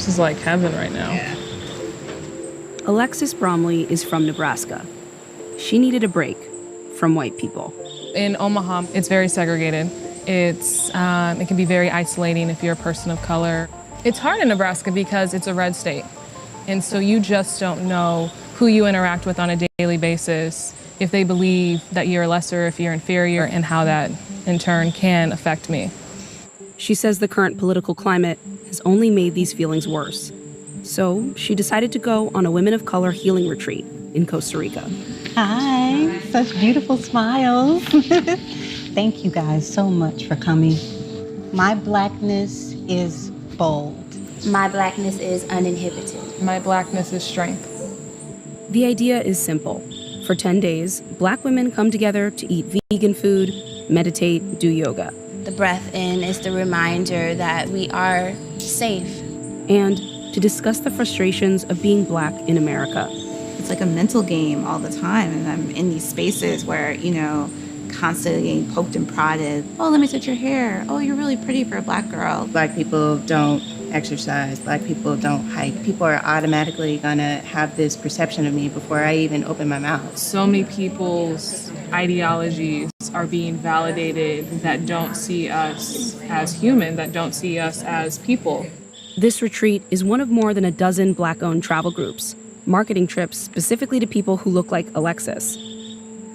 This is like heaven right now. Yeah. Alexis Bromley is from Nebraska. She needed a break from white people. In Omaha, it's very segregated. It can be very isolating if you're a person of color. It's hard in Nebraska because it's a red state. And so you just don't know who you interact with on a daily basis, if they believe that you're lesser, if you're inferior, and how that in turn can affect me. She says the current political climate has only made these feelings worse. So she decided to go on a Women of Color healing retreat in Costa Rica. Hi, such beautiful smiles. Thank you guys so much for coming. My blackness is bold. My blackness is uninhibited. My blackness is strength. The idea is simple. For 10 days, Black women come together to eat vegan food, meditate, do yoga. The breath in is the reminder that we are safe. And to discuss the frustrations of being Black in America. It's like a mental game all the time. And I'm in these spaces where, constantly getting poked and prodded. Oh, let me touch your hair. Oh, you're really pretty for a Black girl. Black people don't exercise. Black people don't hike. People are automatically gonna have this perception of me before I even open my mouth. So many people's ideologies are being validated that don't see us as human, that don't see us as people. This retreat is one of more than a dozen Black-owned travel groups, marketing trips specifically to people who look like Alexis.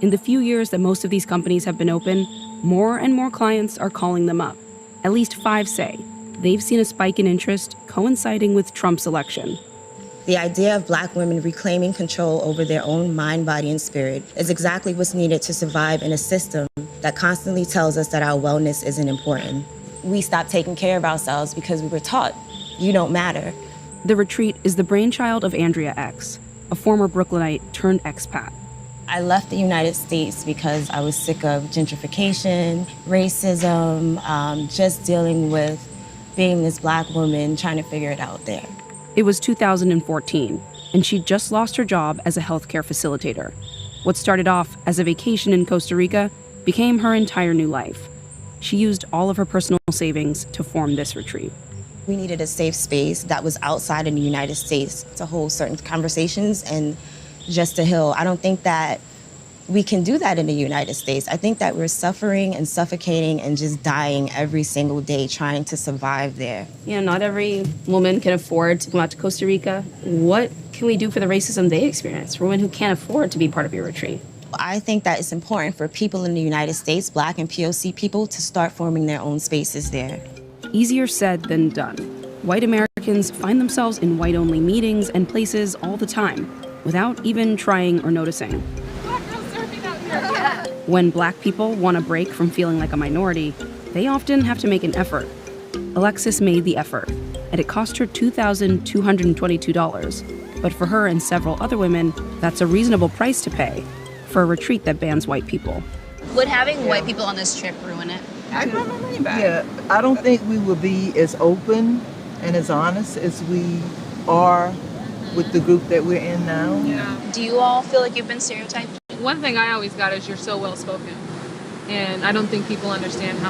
In the few years that most of these companies have been open, more and more clients are calling them up. At least 5 say they've seen a spike in interest coinciding with Trump's election. The idea of Black women reclaiming control over their own mind, body, and spirit is exactly what's needed to survive in a system that constantly tells us that our wellness isn't important. We stopped taking care of ourselves because we were taught, you don't matter. The retreat is the brainchild of Andrea X, a former Brooklynite turned expat. I left the United States because I was sick of gentrification, racism, just dealing with being this Black woman trying to figure it out there. It was 2014, and she'd just lost her job as a healthcare facilitator. What started off as a vacation in Costa Rica became her entire new life. She used all of her personal savings to form this retreat. We needed a safe space that was outside in the United States to hold certain conversations and just to heal. I don't think that we can do that in the United States. I think that we're suffering and suffocating and just dying every single day trying to survive there. Not every woman can afford to come out to Costa Rica. What can we do for the racism they experience, for women who can't afford to be part of your retreat? I think that it's important for people in the United States, Black and POC people, to start forming their own spaces there. Easier said than done. White Americans find themselves in white-only meetings and places all the time, without even trying or noticing. When Black people want a break from feeling like a minority, they often have to make an effort. Alexis made the effort, and it cost her $2,222. But for her and several other women, that's a reasonable price to pay for a retreat that bans white people. Would having white people on this trip ruin it? I'd want my money back. Yeah, I don't think we will be as open and as honest as we are with the group that we're in now. Yeah. Do you all feel like you've been stereotyped? One thing I always got is you're so well spoken. And I don't think people understand how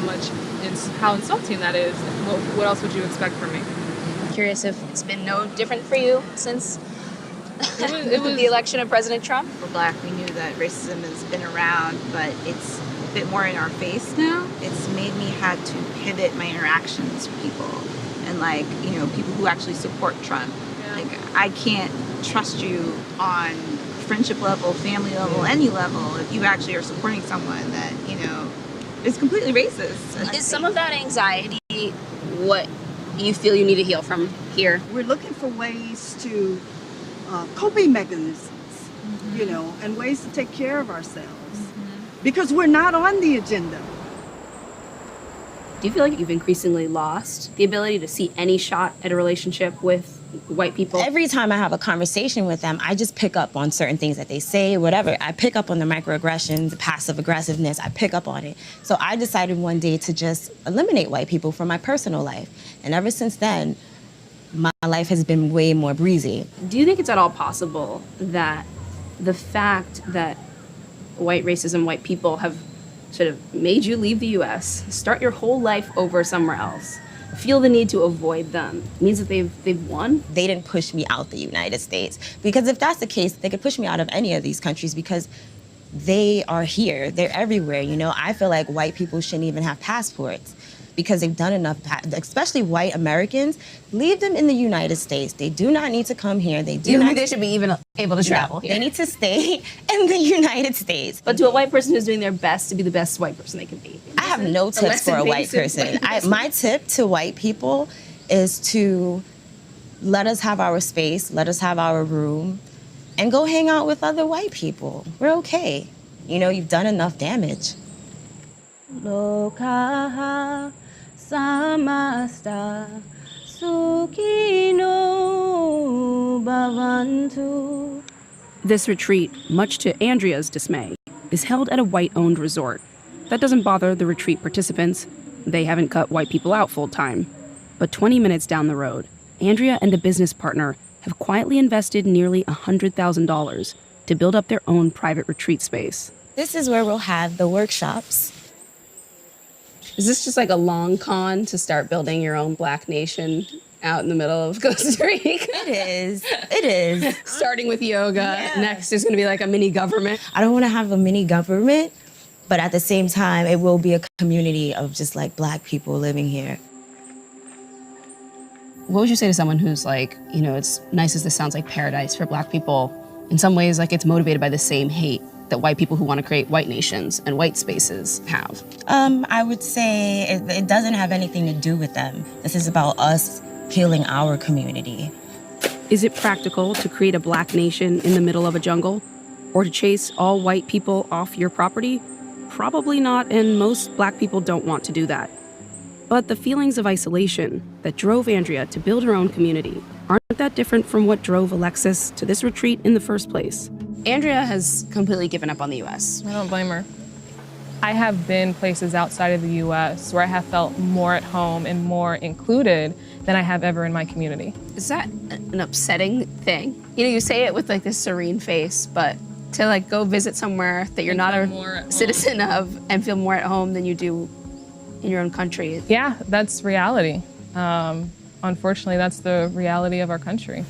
insulting that is. What else would you expect from me? I'm curious if it's been no different for you since It was the election of President Trump. For Black, we knew that racism has been around, but it's a bit more in our face now. It's made me have to pivot my interactions with people and people who actually support Trump. Yeah. I can't trust you on friendship level, family level, any level if you actually are supporting someone that, is completely racist. Is some of that anxiety what you feel you need to heal from here? We're looking for ways to coping mechanisms, and ways to take care of ourselves because we're not on the agenda. Do you feel like you've increasingly lost the ability to see any shot at a relationship with white people? Every time I have a conversation with them, I just pick up on certain things that they say, whatever. I pick up on the microaggressions, the passive aggressiveness. I pick up on it. So I decided one day to just eliminate white people from my personal life. And ever since then, my life has been way more breezy. Do you think it's at all possible that the fact that white racism, white people have sort of made you leave the U.S., start your whole life over somewhere else, feel the need to avoid them means that they've won? They didn't push me out the United States. Because if that's the case, they could push me out of any of these countries because they are here. They're everywhere, you know? I feel like white people shouldn't even have passports because they've done enough, especially white Americans. Leave them in the United States. They do not need to come here. They do You not. think they should be even able to travel No, here? they need to stay in the United States. But to a white person who's doing their best to be the best white person they can be. I have no tips for a white person. My tip to white people is to let us have our space, let us have our room, and go hang out with other white people. We're okay. You know, you've done enough damage. Lokaha samasta sukhino bhavantu. This retreat, much to Andrea's dismay, is held at a white-owned resort. That doesn't bother the retreat participants. They haven't cut white people out full-time. But 20 minutes down the road, Andrea and a business partner have quietly invested nearly $100,000 to build up their own private retreat space. This is where we'll have the workshops. Is this just like a long con to start building your own Black nation out in the middle of Costa Rica? It is. It is. Starting with yoga. Next is going to be like a mini government. I don't want to have a mini government, but at the same time, it will be a community of just like Black people living here. What would you say to someone who's like, you know, it's nice as this sounds like paradise for Black people. In some ways, like it's motivated by the same hate that white people who want to create white nations and white spaces have? I would say it doesn't have anything to do with them. This is about us healing our community. Is it practical to create a Black nation in the middle of a jungle? Or to chase all white people off your property? Probably not, and most Black people don't want to do that. But the feelings of isolation that drove Andrea to build her own community aren't that different from what drove Alexis to this retreat in the first place. Andrea has completely given up on the U.S. I don't blame her. I have been places outside of the U.S. where I have felt more at home and more included than I have ever in my community. Is that an upsetting thing? You know, you say it with like this serene face, but to like go visit somewhere that you're not a citizen of and feel more at home than you do in your own country. Yeah, that's reality. Unfortunately, that's the reality of our country.